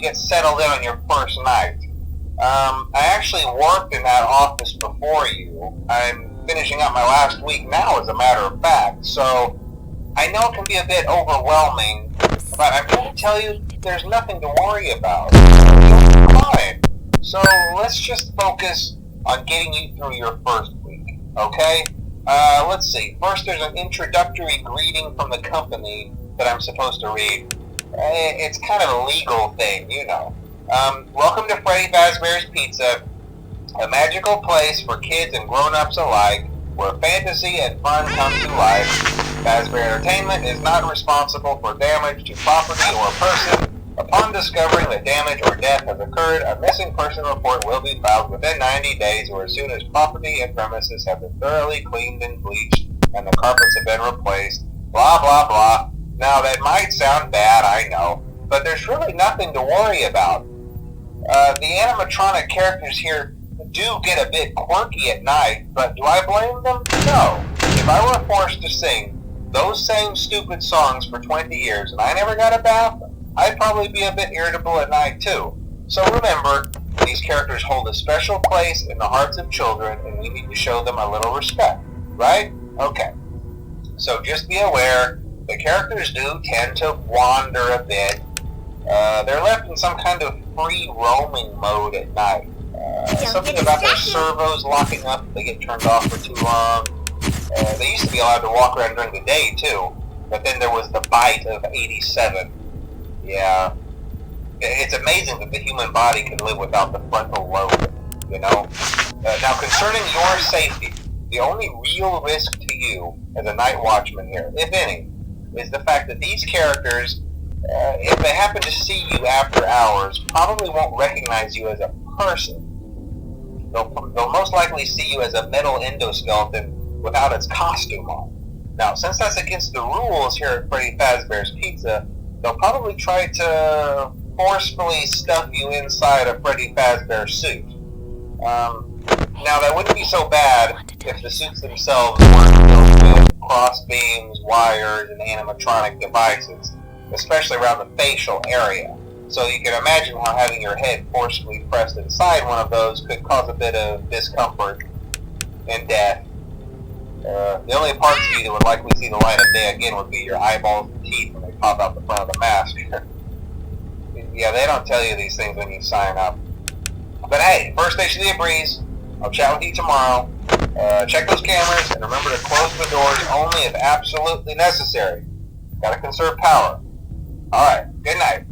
get settled in on your first night. I actually worked in that office before you. I'm finishing up my last week now, as a matter of fact, so I know it can be a bit overwhelming, but I'm going to tell you there's nothing to worry about. You'll be fine. So let's just focus on getting you through your first week, okay? Let's see. First, there's an introductory greeting from the company that I'm supposed to read. It's kind of a legal thing, you know. Welcome to Freddy Fazbear's Pizza, a magical place for kids and grown-ups alike, where fantasy and fun come to life. Fazbear Entertainment is not responsible for damage to property or person. Upon discovering that damage or death has occurred, a missing person report will be filed within 90 days or as soon as property and premises have been thoroughly cleaned and bleached and the carpets have been replaced. Blah, blah, blah. Now, that might sound bad, I know, but there's really nothing to worry about. The animatronic characters here do get a bit quirky at night, but do I blame them? No. If I were forced to sing those same stupid songs for 20 years and I never got a bath, I'd probably be a bit irritable at night too. So remember, these characters hold a special place in the hearts of children and we need to show them a little respect, right? Okay. So just be aware, the characters do tend to wander a bit. They're left in some kind of free roaming mode at night. Something about their servos locking up if they get turned off for too long. They used to be allowed to walk around during the day too, but then there was the bite of 87. Yeah. It's amazing that the human body can live without the frontal lobe, you know? Now, concerning your safety, the only real risk to you as a night watchman here, if any, is the fact that these characters, if they happen to see you after hours, probably won't recognize you as a person. They'll most likely see you as a metal endoskeleton without its costume on. Now, since that's against the rules here at Freddy Fazbear's Pizza, they'll probably try to forcefully stuff you inside a Freddy Fazbear suit. Now, that wouldn't be so bad if the suits themselves weren't filled with cross beams, wires, and animatronic devices, especially around the facial area. So you can imagine how having your head forcefully pressed inside one of those could cause a bit of discomfort and death. The only parts of you that would likely see the light of day again would be your eyeballs and teeth when they pop out the front of the mask. Yeah, they don't tell you these things when you sign up. But hey, first station of the breeze. I'll chat with you tomorrow. Check those cameras and remember to close the doors only if absolutely necessary. Gotta conserve power. Alright, good night.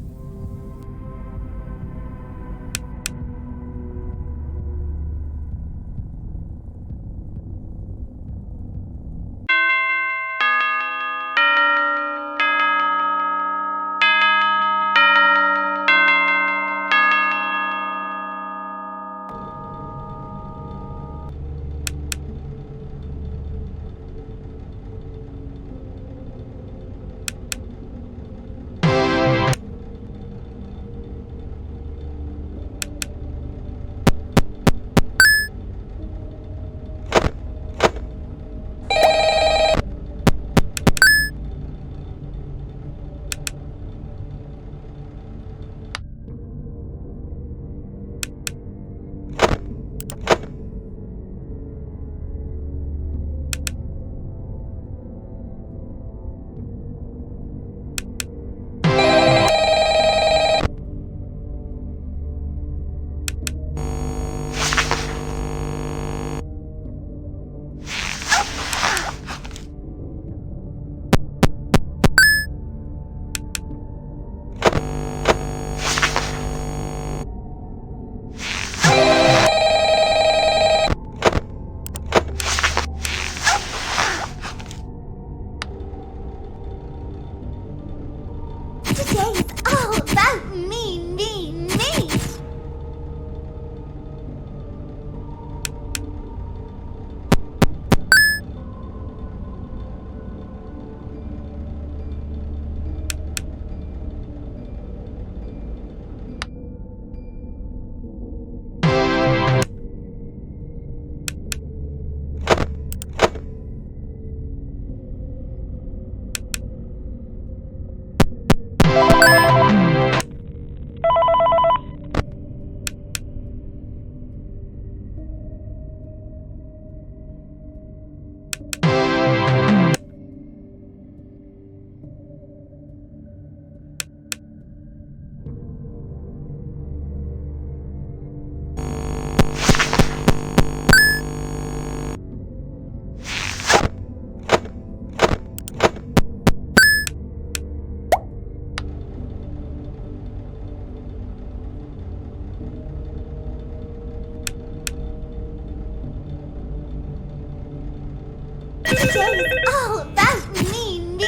Jays. Oh, that's me.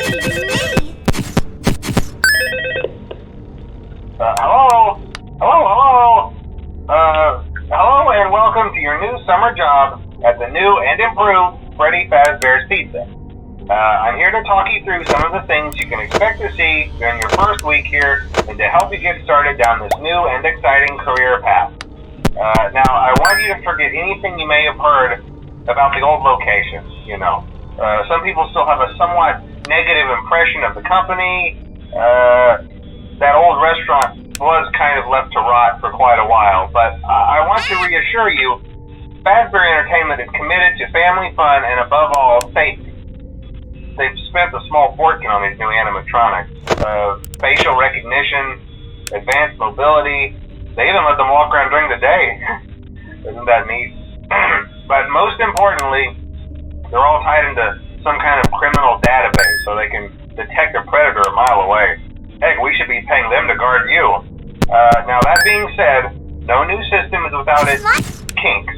Hello? Hello and welcome to your new summer job at the new and improved Freddy Fazbear's Pizza. I'm here to talk you through some of the things you can expect to see during your first week here and to help you get started down this new and exciting career path. Now, I want you to forget anything you may have heard about the old location, you know. Some people still have a somewhat negative impression of the company. That old restaurant was kind of left to rot for quite a while, but I want to reassure you, Fazbear Entertainment is committed to family fun and above all, safety. They've spent a small fortune on these new animatronics. Facial recognition, advanced mobility, they even let them walk around during the day. Isn't that neat? But most importantly, they're all tied into some kind of criminal database so they can detect a predator a mile away. Heck, we should be paying them to guard you. Now that being said, no new system is without its kinks.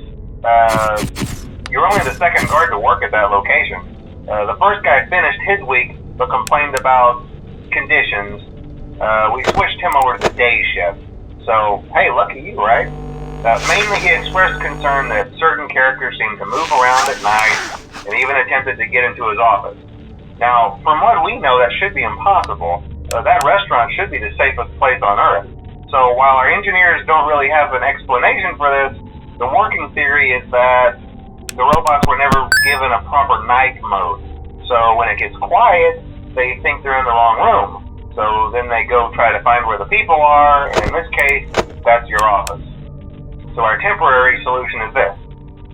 You're only the second guard to work at that location. The first guy finished his week but complained about conditions. We switched him over to the day shift. So, hey, lucky you, right? Mainly he expressed concern that certain characters seemed to move around at night and even attempted to get into his office. Now, from what we know, that should be impossible. That restaurant should be the safest place on Earth. So while our engineers don't really have an explanation for this, the working theory is that the robots were never given a proper night mode. So when it gets quiet, they think they're in the wrong room. So then they go try to find where the people are, and in this case, that's your office. So our temporary solution is this.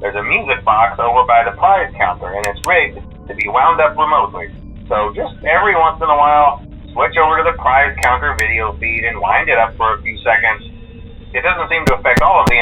There's a music box over by the prize counter, and it's rigged to be wound up remotely. So just every once in a while, switch over to the prize counter video feed and wind it up for a few seconds. It doesn't seem to affect all of the